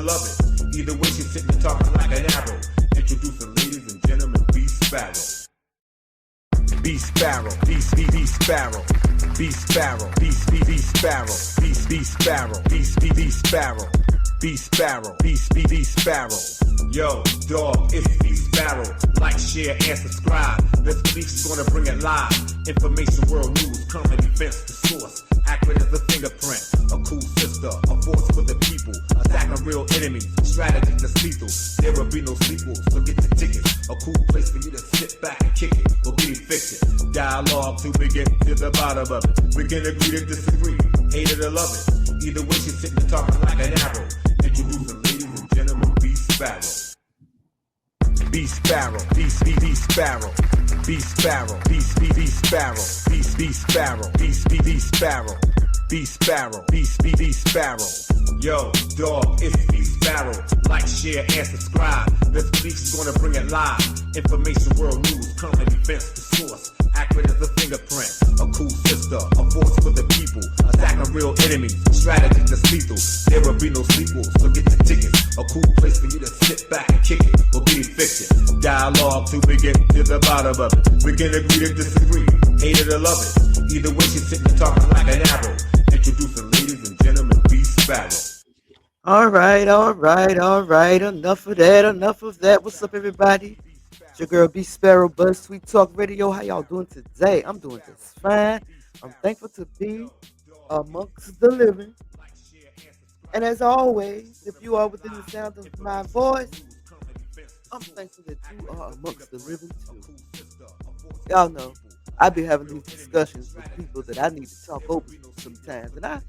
love it. Either way, she's sitting talking like an arrow. Introducing ladies and gentlemen, BeeSparrow. BeeSparrow, BeeSparrow, BeeSparrow, BeeSparrow, BeeSparrow, BeeSparrow, BeeSparrow, BeeSparrow. Yo, dog, it's BeeSparrow. Like, share, and subscribe. This week's gonna bring it live. Information, world news, common events, the source. Accurate as a fingerprint. A cool sister, a force for the people. Attacking real enemies, strategy that's lethal. There will be no sequels, so get the tickets. A cool place for you to sit back and kick it, or get evicted. Dialogue to begin to the bottom of it. We can agree to disagree, hate it or love it. Either way, she's sitting talking like an arrow. Introducing ladies and gentlemen, BeeSparrow. BeeSparrow, BeeSparrow, BeeSparrow, BeeSparrow, BeeSparrow, BeeSparrow, BeeSparrow, BeeSparrow. Yo, dog, it's BeeSparrow. Like, share, and subscribe. This week's gonna bring it live. Information, world news, common events, the source. Accurate as a fingerprint. A cool sister, a force for the people. Attacking real enemies, strategy that's lethal. There will be no sequels, so get the tickets. A cool place for you to sit back and kick it, or get evicted. Dialogue to begin to the bottom of it. We can agree to disagree, hate it or love it. Either way, she's sitting talking like an arrow. Introducing ladies and gentlemen, BeeSparrow. All right. Enough of that. What's up, everybody? It's your girl BeeSparrow, Buzzz Tweet Talk Radio. How y'all doing today? I'm doing just fine. I'm thankful to be amongst the living. And as always, if you are within the sound of my voice, I'm thankful that you are amongst the living too. Y'all know, I be having these discussions with people that I need to talk over sometimes. And I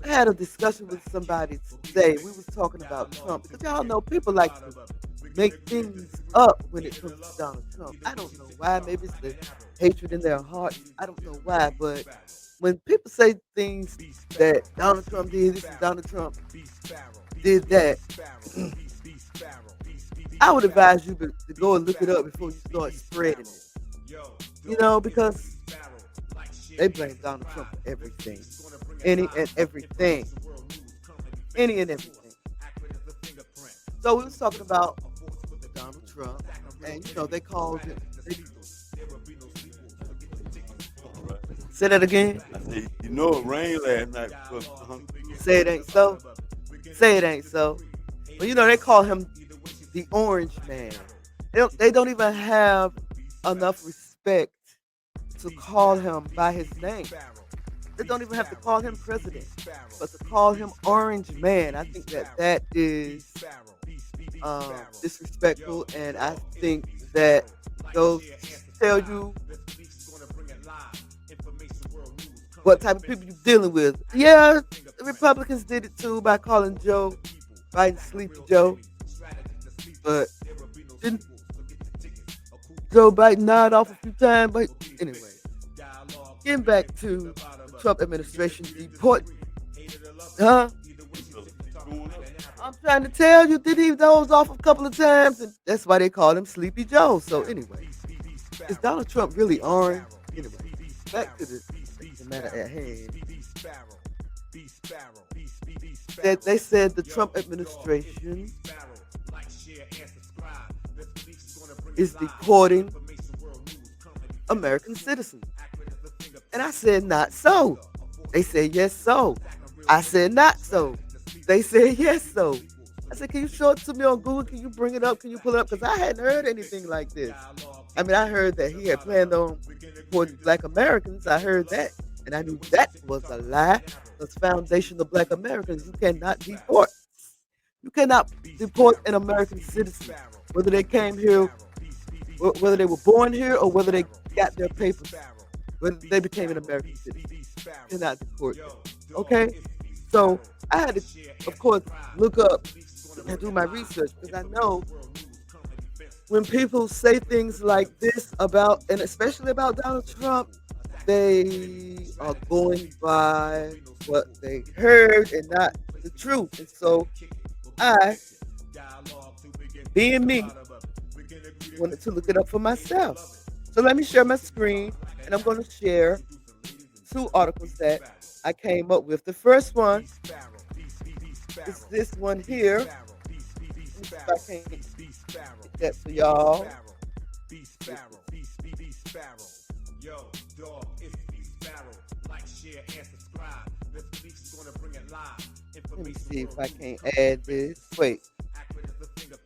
had a discussion with somebody today. We was talking about Trump. Because y'all know people like to make things up when it comes to Donald Trump. I don't know why. Maybe it's the hatred in their heart. I don't know why. But when people say things that Donald Trump did this and Donald Trump did that, I would advise you to go and look it up before you start spreading it. You know, because they blame Donald Trump for everything. Any and everything. So we was talking about Donald Trump, and you know, they called him. Say that again. I said, you know, it rained last night. Say it ain't so. Say it ain't so. Well, you know, they call him the Orange Man. They don't even have enough respect to call him by his name. They don't even have to call him president, but to call him Orange Man, I think that is disrespectful, and I think that those tell you what type of people you're dealing with. Yeah, the Republicans did it too by calling Joe Biden Sleepy Joe, but didn't Joe Biden nod off a few times? But anyway, getting back to the Trump administration deporting, I'm trying to tell you, did he doze off a couple of times? And that's why they call him Sleepy Joe. So anyway, is Donald Trump really orange? Anyway, back to the matter at hand. That they said the Trump administration is deporting American citizens. And I said, not so. They said, yes, so. I said, not so. They said, yes, so. I said, can you show it to me on Google? Can you bring it up? Can you pull it up? Because I hadn't heard anything like this. I mean, I heard that he had planned on deporting Black Americans. I heard that. And I knew that was a lie. Because Foundation of Black Americans, you cannot deport. You cannot deport an American citizen, whether they came here, whether they were born here, or whether they got their papers, whether they became an American citizen. You cannot deport them. Okay? So I had to, of course, look up and do my research, because I know when people say things like this about, and especially about Donald Trump, they are going by what they heard and not the truth. And so I, being me, wanted to look it up for myself. So let me share my screen, and I'm going to share two articles that I came up with. The first one It's this one here. Let me see if I can't get that for y'all. BeeSparrow. Yo, dog, it's BeeSparrow. Like, share, and subscribe. This week's gonna bring it live. Let me see if I can't add this. Wait.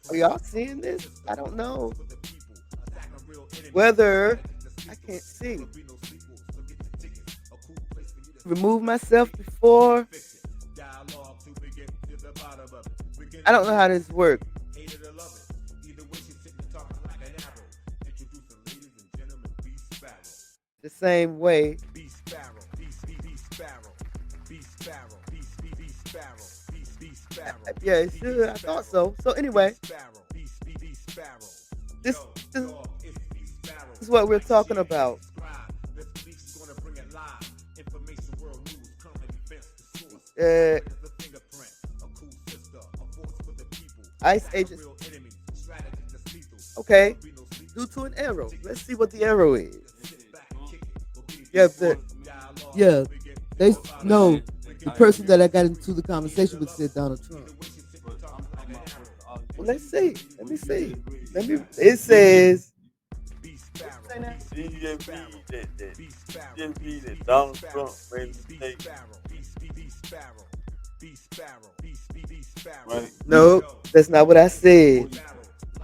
Are y'all seeing this? I don't know whether I can't see. Remove myself before. I don't know how this works. The same way. Yeah, it should. I thought so. So anyway, this is what we're talking about. ICE agents. Okay, due to an error. Let's see what the error is. Yeah, they no. The person that I got into the conversation with said Donald Trump. Well, let's see. Let me see. It says. that Donald Trump made a mistake. Right? No, that's not what I said.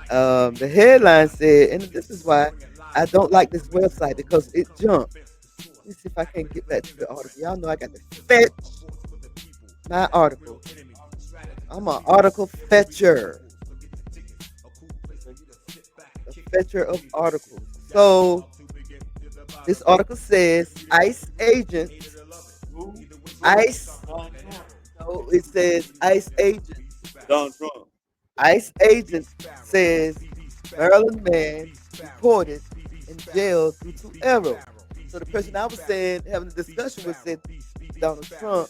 The headline said, and this is why I don't like this website because it jumped. Let me see if I can get back to the article. Y'all know I got to fetch my article. I'm an article fetcher. A fetcher of articles. So this article says ICE agents. ICE. No, it says ICE agents. Donald Trump. ICE agent says Maryland man reported in jail due to error. So the person I was saying, having a discussion with said Donald Trump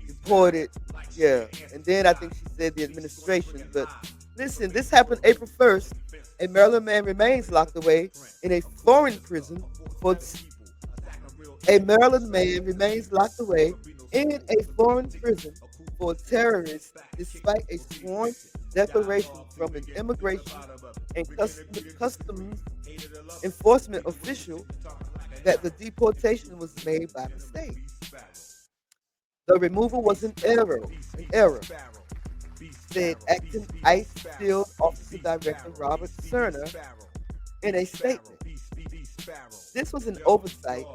reported, yeah. And then I think she said the administration. But listen, this happened April 1st. A Maryland man remains locked away in a foreign prison for a Maryland man remains locked away in a foreign prison for terrorists despite a sworn declaration from an immigration and customs enforcement official that the deportation was made by mistake. The removal was an error, said acting ICE Field Officer Director Robert Cerner in a statement. This was an oversight,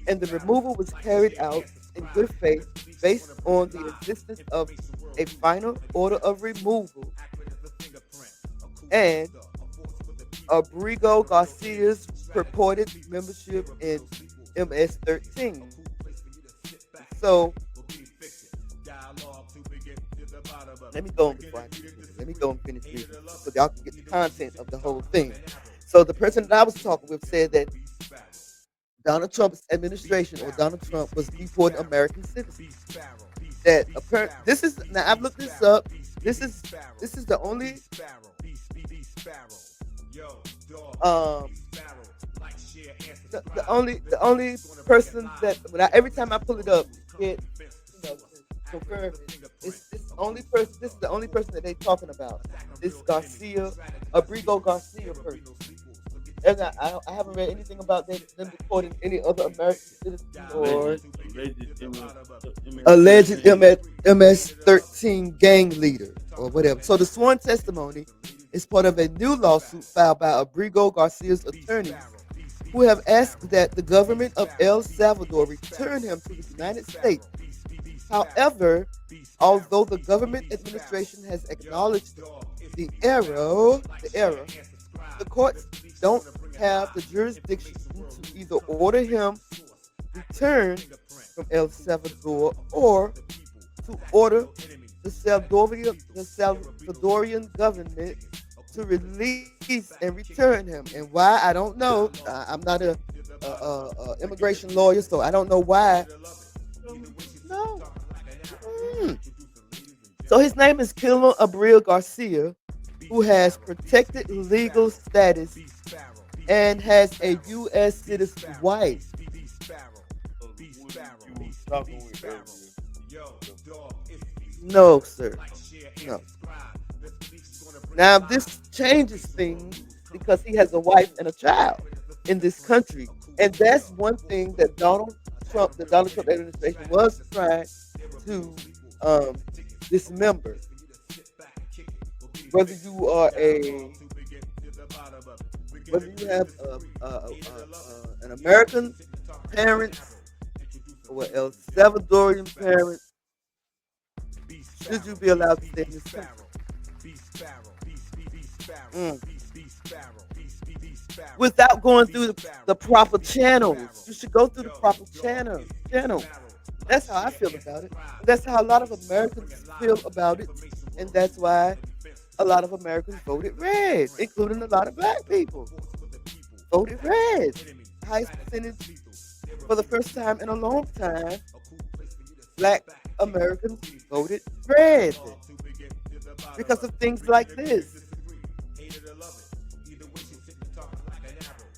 and the removal was carried out in good faith based on the existence of a final order of removal and Abrigo Garcia's purported membership in MS-13. So, let me go on before I finish. Let me go and finish reading so y'all can get the content of the whole thing. So the person that I was talking with said that Donald Trump's administration or Donald Trump was deporting American citizens. That apparently, this is, now I've looked this up. This is the only the only person that every time I pull it up, it confirm it's the only person. This is the only person that they're talking about. This Garcia, Abrigo Garcia person. And I haven't read anything about them deporting any other American citizens or alleged MS-13 gang leader or whatever. So the sworn testimony is part of a new lawsuit filed by Abrigo Garcia's attorneys, who have asked that the government of El Salvador return him to the United States. However, although the government administration has acknowledged the error, the courts don't have the jurisdiction to either order him returned from El Salvador or to order the Salvadorian government to release and return him. And why, I don't know. I'm not a immigration lawyer, so I don't know why. No. So his name is Kilo Abril Garcia, who has protected legal status and has a U.S. citizen wife. No, sir. No. Now, this changes things because he has a wife and a child in this country. And that's one thing that the Donald Trump administration was trying to um, dismember. Whether you are whether you have an American parent or El Salvadorian parent, should you be allowed to stay in this country? Mm. Without going through the proper channels. You should go through the proper channel. That's how I feel about it. That's how a lot of Americans feel about it. And that's why a lot of Americans voted red, including a lot of black people. Voted red. Highest percentage for the first time in a long time. Black Americans voted red because of things like this.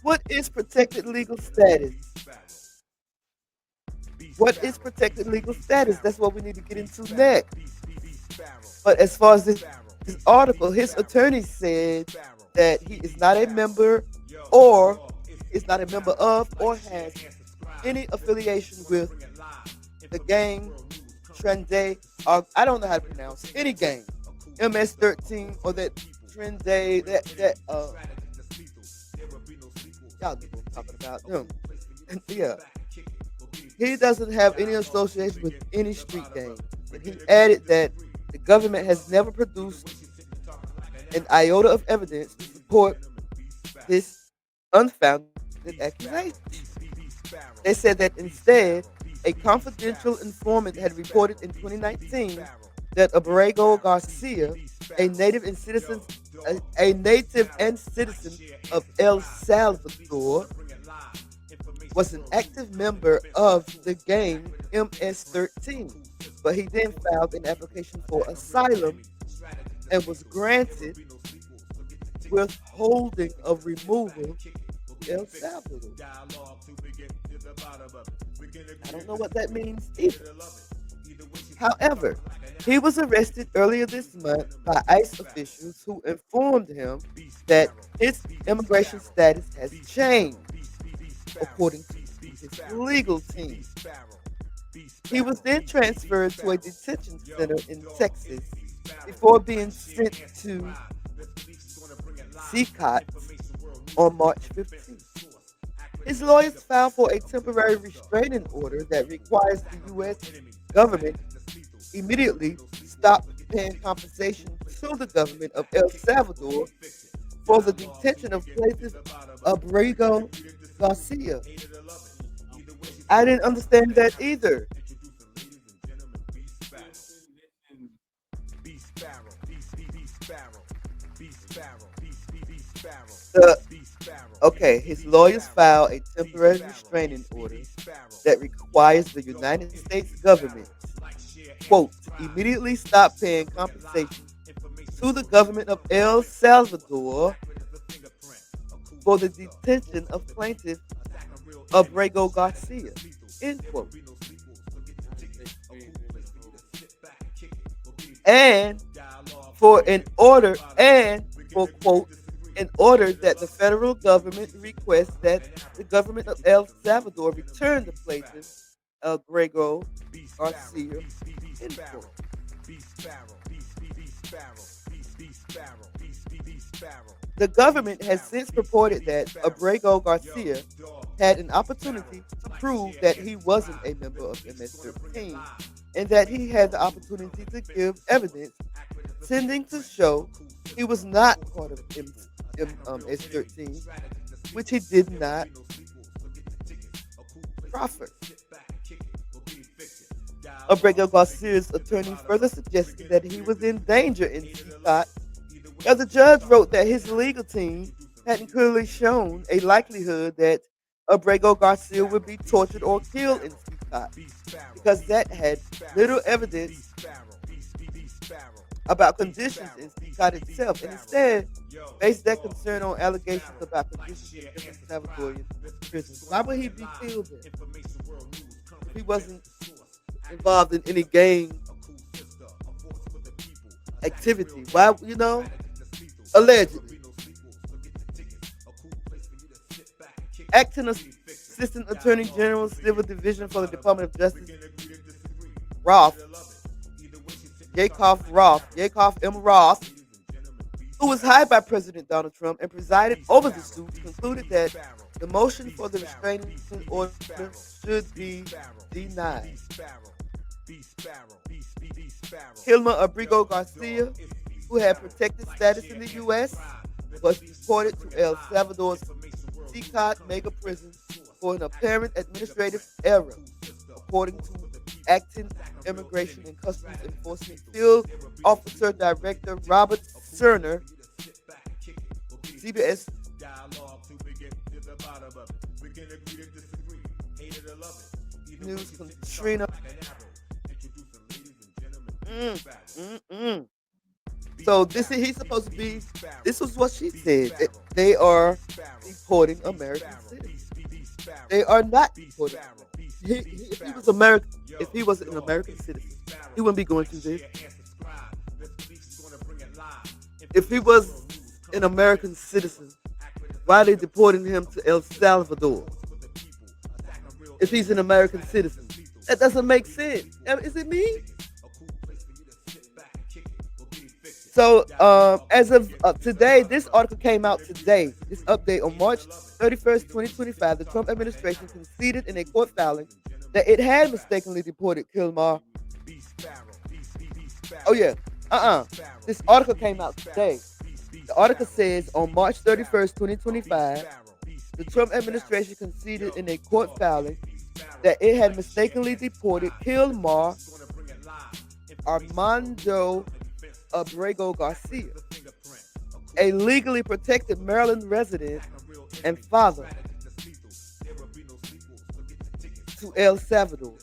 What is protected legal status? What is protected legal status? That's what we need to get into next. But as far as this article, his attorney said that he is not a member or is not a member of or has any affiliation with the gang Trende, I don't know how to pronounce any gang, MS-13 or that Trende, y'all know what I'm talking about them. Yeah, he doesn't have any association with any street gang. And he added that the government has never produced an iota of evidence to support this unfounded accusation. They said that instead, a confidential informant had reported in 2019 that Abrego Garcia, a native and citizen of El Salvador, was an active member of the gang MS-13, but he then filed an application for asylum and was granted withholding of removal in El Salvador. I don't know what that means either. However, he was arrested earlier this month by ICE officials who informed him that his immigration status has changed, according to his legal team. He was then transferred to a detention center in Texas before being sent to CCOT on March 15th. His lawyers filed for a temporary restraining order that requires the U.S. government immediately stop paying compensation to the government of El Salvador for the detention of plaintiff Abrego Garcia. I didn't understand that either. Okay, his lawyers filed a temporary restraining order that requires the United States government, quote, immediately stop paying compensation to the government of El Salvador for the detention of plaintiff Abrego Garcia, end quote. And for an order, and for, quote, in order that the federal government requests that the government of El Salvador return the plaintiff Abrego Garcia. The government has since reported that Abrego Garcia had an opportunity to prove that he wasn't a member of MS-13 and that he had the opportunity to give evidence tending to show he was not part of MS-13, which he did not proffer. Abrego Garcia's attorney further suggested that he was in danger in CCOT, as the judge wrote that his legal team hadn't clearly shown a likelihood that Abrego Garcia would be tortured or killed in CCOT, because that had little evidence about conditions in CCOT itself, and instead based that concern on allegations about conditions in different Salvadorian prisons. Why would he be killed then? If he wasn't involved in any gang activity. Why, allegedly. Acting Assistant Attorney General, Civil Division for the Department of Justice, Roth, Yaakov M. Roth, who was hired by President Donald Trump and presided over the suit, concluded that the motion for the restraining order should be denied. Hilma Abrigo Garcia, who had protected status in the U.S., was deported to El Salvador's Sicat mega prison for an apparent administrative error, according to acting Immigration and Customs Enforcement Field Officer Director Robert Cerner. CBS News Katrina. So he's supposed to be. This was what she said. They are deporting American citizens. They are not deporting. If he was American, if he was an American citizen, he wouldn't be going through this. If he was an American citizen, why are they deporting him to El Salvador? If he's an American citizen, that doesn't make sense. Is it me? So, as of today, this article came out today. This update on March 31st, 2025, the Trump administration conceded in a court filing that it had mistakenly deported Kilmar. Oh, yeah. This article came out today. The article says on March 31st, 2025, the Trump administration conceded in a court filing that it had mistakenly deported Kilmar Armando Abrego Garcia, a legally protected Maryland resident and father, to El Salvador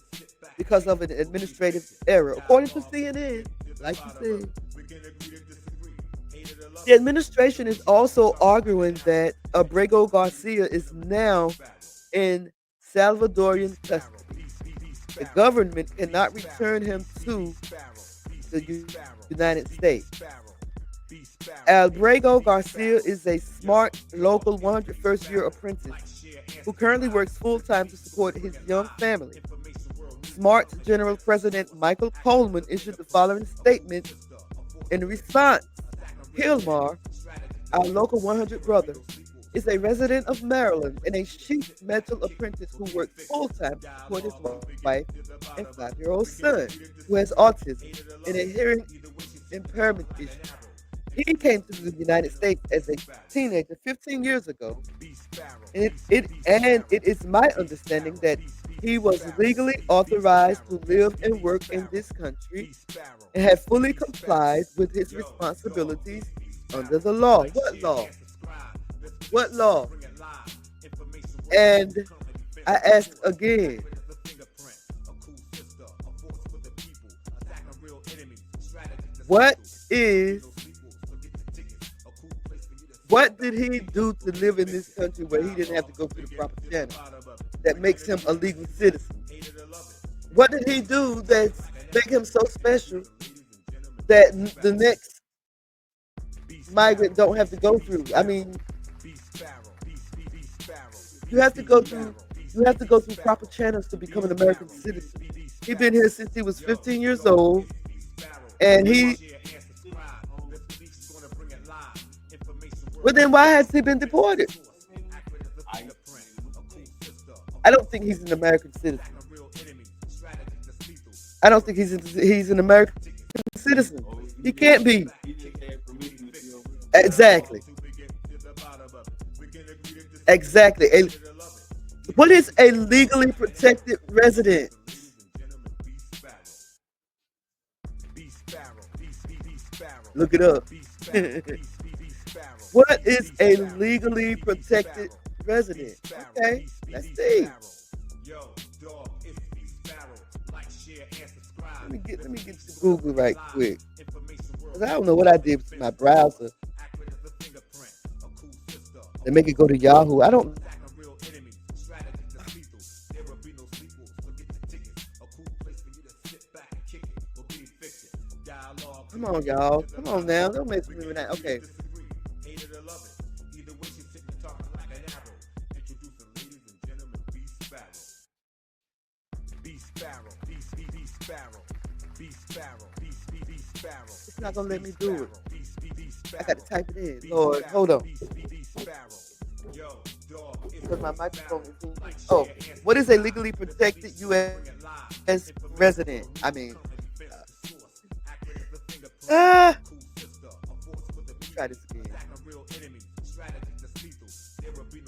because of an administrative error. According to CNN, like you said, the administration is also arguing that Abrego Garcia is now in Salvadorian custody. The government cannot return him to the United States. Abrego Garcia is a smart local 101st year apprentice who currently works full-time to support his young family. Smart General President Michael Coleman issued the following statement in response. Kilmar, our local 100 brother, is a resident of Maryland and a sheet metal apprentice who works full-time to support his wife and 5-year-old son, who has autism and a hearing impairment issue. He came to the United States as a teenager 15 years ago, and it is my understanding that he was legally authorized to live and work in this country and had fully complied with his responsibilities under the law. What law? What law? And I ask again, what did he do to live in this country where he didn't have to go through the proper channel that makes him a legal citizen? What did he do that make him so special that the next migrant don't have to go through? I mean, you have to go through proper channels to become an American citizen. He's been here since he was 15 years old, and well, then why has he been deported? I don't think he's an American citizen. I don't think he's an American citizen. He can't be. Exactly. What is a legally protected resident? Look it up. What is a legally protected resident? Okay, let's see. Let me get to Google right quick, because I don't know what I did with my browser. They make it go to Yahoo. I don't. Come on, y'all. Come on now. Don't mess with me with that. Okay. It's not gonna let me do it. I gotta type it in. Lord, hold on. Because my microphone is in. Oh, what is a legally protected U.S. resident? I mean, uh, try this again.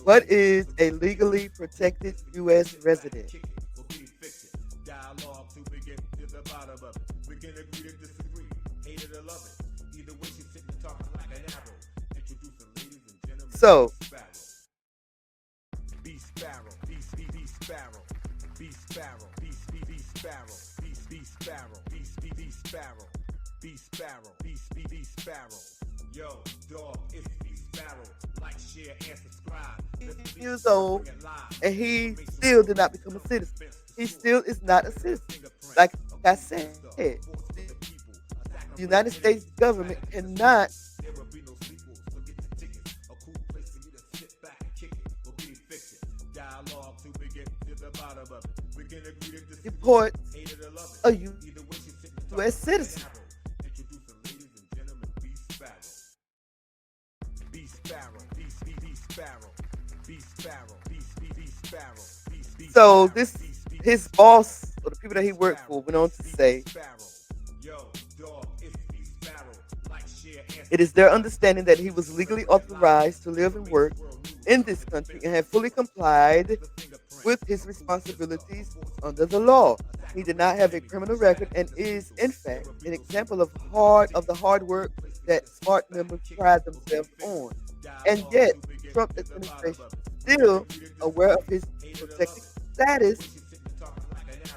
What is a legally protected U.S. resident? So, Yo, dog, it's BeeSparrow. Like, share, and subscribe. years old, and he still did not become a citizen. He still is not a citizen. Like I said, the United States government cannot deport a U.S. citizen. So this, his boss or the people that he worked for went on to say, it is their understanding that he was legally authorized to live and work in this country and had fully complied with his responsibilities under the law. He did not have a criminal record and is, in fact, an example of the hard work that smart members pride themselves on. And yet, Trump administration, still aware of his protected status,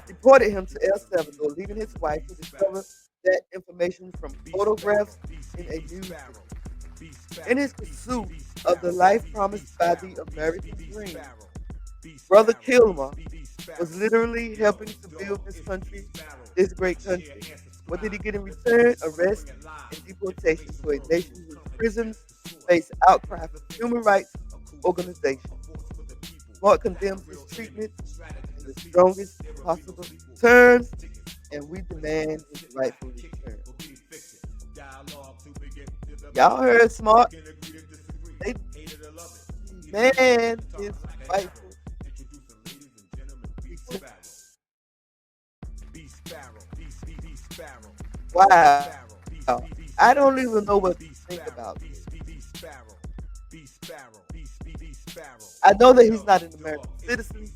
deported him to El Salvador, leaving his wife to discover that information from photographs in a newspaper. In his pursuit of the life promised by the American dream, Brother Kilmer was literally helping to build this country, this great country. What did he get in return? Arrest and deportation to a nation whose prisons face outcry from human rights organizations. Mark condemns his treatment in the strongest possible terms, and we demand his rightful return. Y'all heard Smart? They demand his rightful return. Wow. I don't even know what to think about this. I know that he's not an American citizen,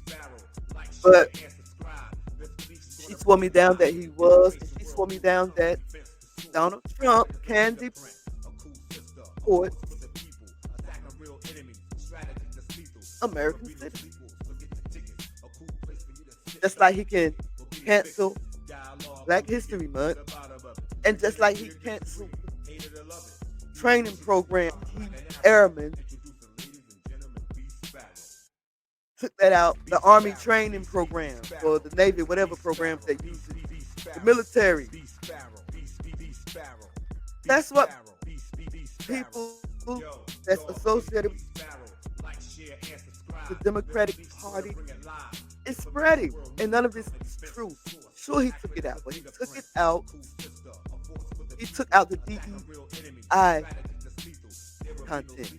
but she swore me down that he was, and she swore me down that Donald Trump can deport American citizens. Just like he can cancel Black History Month, and just like he canceled training program, airmen took that out, the Army training program or the Navy, whatever programs they use, the military. That's what people that's associated with the Democratic Party is spreading, and none of this is true. Sure, he took it out, but he took it out. He took out the DEI content.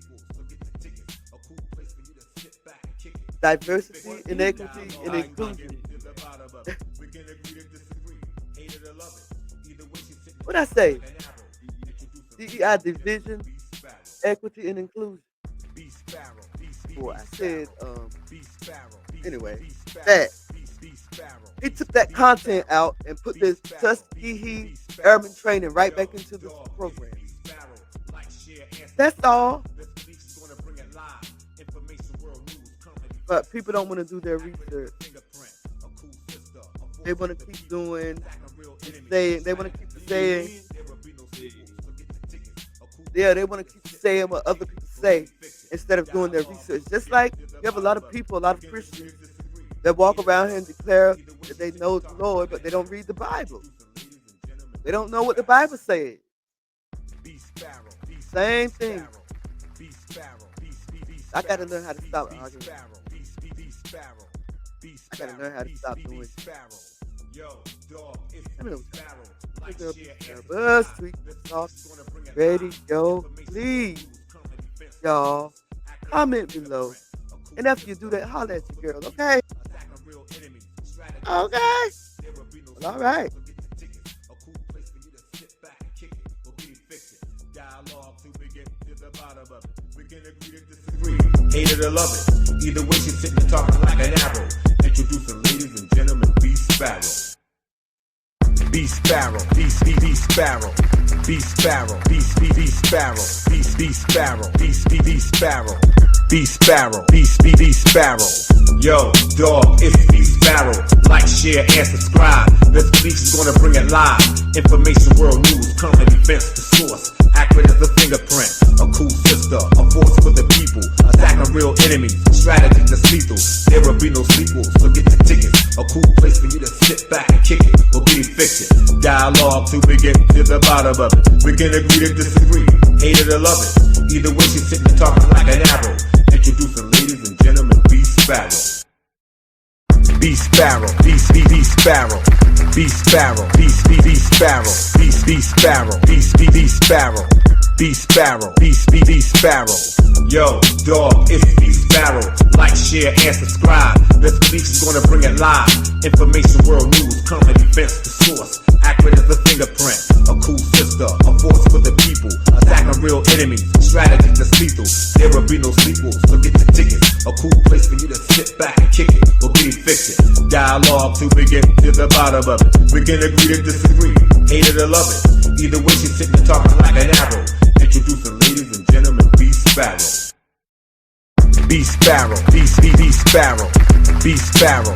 Diversity, inequity, and inclusion. What I say? DEI, division, equity, and inclusion. Boy, I said, anyway, that. He took that content out and put this Tuskegee Airman training right back into the program. That's all. But people don't want to do their research. They want to keep doing and saying. They want to keep saying. Yeah, they want to keep saying what other people say instead of doing their research. Just like you have a lot of people, a lot of Christians that walk around here and declare that they know the Lord, but they don't read the Bible. They don't know what the Bible says. same thing. I gotta learn how to stop arguing. I gotta learn how to stop doing it. Buzzz Tweet Talk Radio. Please, y'all, comment below. And after you do that, holler at your girl, okay? Okay. Well, all right. Hate it or love it. Either way, she's sitting talking like an arrow. Introducing, ladies and gentlemen, BeeSparrow. BeeSparrow, BeeSparrow, BeeSparrow, BeeSparrow, BeeSparrow, BeeSparrow, BeeSparrow, BeeSparrow. Yo, dog, it's BeeSparrow. Like, share, and subscribe. This bleach is gonna bring it live. Information, world news, current events, the source. Accurate as a fingerprint. A cool sister, a force for the people. Attacking real enemies, strategy that's lethal. There will be no sequels, so get the tickets. A cool place for you to sit back and kick it. Or be fiction. Dialogue till we get to the bottom of it. We can agree to disagree. Hate it or love it. Either way, she's sitting talking like an arrow. Introducing, ladies and gentlemen, BeeSparrow. BeeSparrow, BeeSparrow, BeeSparrow, BeeSparrow, BeeSparrow, BeeSparrow, BeeSparrow, BeeSparrow. Yo, dog, it's BeeSparrow. Like, share, and subscribe. This bleach is gonna bring it live. Information, world news, current events, the source. Accurate as a fingerprint. A cool sister, a force for the people. Attacking real enemies, strategy that's lethal. There will be no sequels, so get the tickets. A cool place for you to sit back and kick it. Or be fiction. Dialogue till we get to the bottom of it. We can agree to disagree. Hate it or love it. Either way, she's sitting talking like an arrow. Introducing, ladies and gentlemen, BeeSparrow. BeeSparrow, BeeSparrow, BeeSparrow,